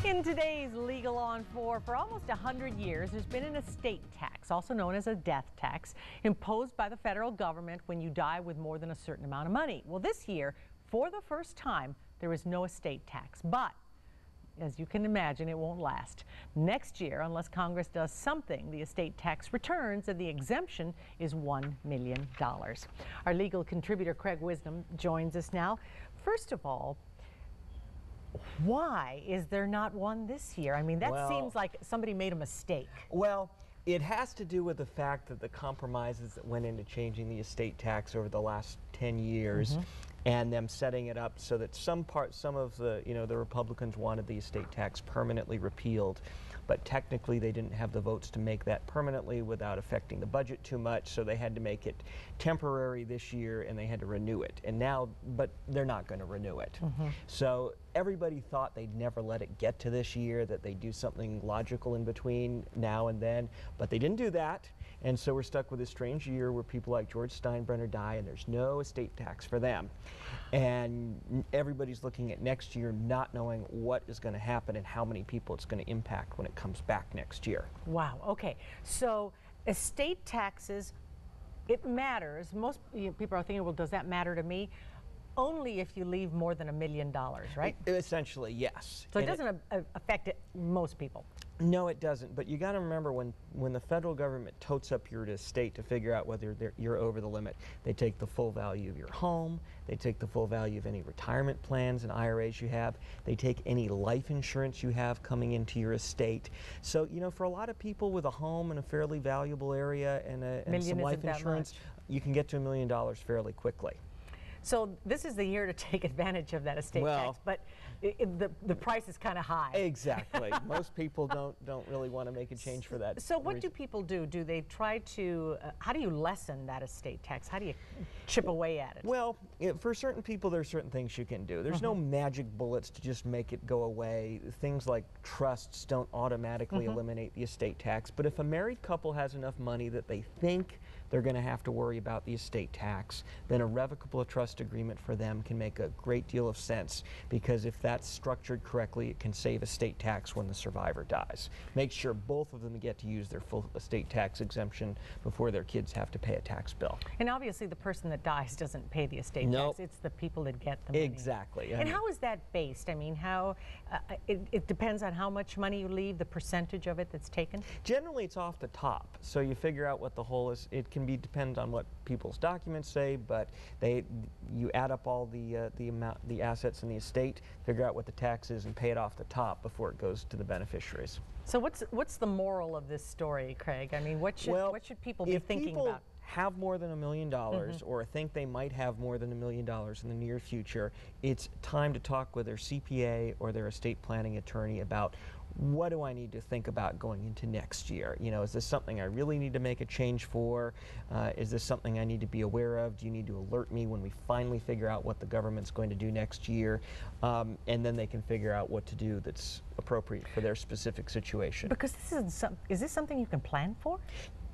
In today's Legal on 4, for almost 100 years, there's been an estate tax, also known as a death tax, imposed by the federal government when you die with more than a certain amount of money. Well, this year, for the first time, there is no estate tax, but as you can imagine, it won't last. Next year, unless Congress does something, the estate tax returns and the exemption is $1 million. Our legal contributor, Craig Wisdom, joins us now. First of all, why is there not one this year? I mean, that seems like somebody made a mistake. Well, it has to do with the fact that the compromises that went into changing the estate tax over the last 10 years and them setting it up so that some of the, the Republicans wanted the estate tax permanently repealed, but technically they didn't have the votes to make that permanently without affecting the budget too much, so they had to make it temporary this year and they had to renew it. And now, but they're not going to renew it. So everybody thought they'd never let it get to this year, that they'd do something logical in between now and then, but they didn't do that. And so we're stuck with this strange year where people like George Steinbrenner die and there's no estate tax for them. And everybody's looking at next year not knowing what is going to happen and how many people it's going to impact when it comes back next year. Wow. Okay. So estate taxes, it matters. Most people are thinking, well, does that matter to me? Only if you leave more than $1 million, right? Essentially, yes. So it doesn't affect most people. No, it doesn't. But you got to remember, when the federal government totes up your estate to figure out whether you're over the limit, they take the full value of your home, they take the full value of any retirement plans and IRAs you have, they take any life insurance you have coming into your estate. So, for a lot of people with a home in a fairly valuable area and some life insurance, you can get to $1 million fairly quickly. So this is the year to take advantage of that estate tax, but the price is kind of high. Exactly. Most people don't really want to make a change for that. So what do people do? Do they try to, how do you lessen that estate tax? How do you chip away at it? Well, for certain people, there are certain things you can do. There's no magic bullets to just make it go away. Things like trusts don't automatically eliminate the estate tax, but if a married couple has enough money that they think they're going to have to worry about the estate tax, then a revocable trust agreement for them can make a great deal of sense, because if that's structured correctly, it can save estate tax when the survivor dies. Make sure both of them get to use their full estate tax exemption before their kids have to pay a tax bill. And obviously the person that dies doesn't pay the estate tax, it's the people that get the money. Exactly. And how is that based? I mean, how, it depends on how much money you leave, the percentage of it that's taken? Generally it's off the top, so you figure out what the whole is. It can depend on what people's documents say, but you add up all the assets in the estate, figure out what the tax is, and pay it off the top before it goes to the beneficiaries. So what's the moral of this story, Craig? I mean, what should people be thinking about? If people have more than $1 million or think they might have more than $1 million in the near future, it's time to talk with their CPA or their estate planning attorney about, what do I need to think about going into next year? Is this something I really need to make a change for? Is this something I need to be aware of? Do you need to alert me when we finally figure out what the government's going to do next year? And then they can figure out what to do that's appropriate for their specific situation. Because is this something you can plan for?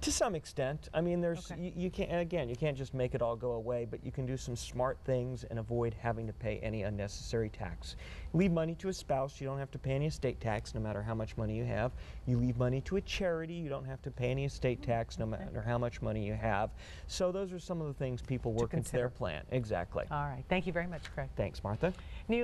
To some extent. I mean, you can't just make it all go away, but you can do some smart things and avoid having to pay any unnecessary tax. Leave money to a spouse, you don't have to pay any estate tax no matter how much money you have. You leave money to a charity, you don't have to pay any estate tax no matter how much money you have. So those are some of the things people work into their plan. Exactly. All right. Thank you very much, Craig. Thanks, Martha. New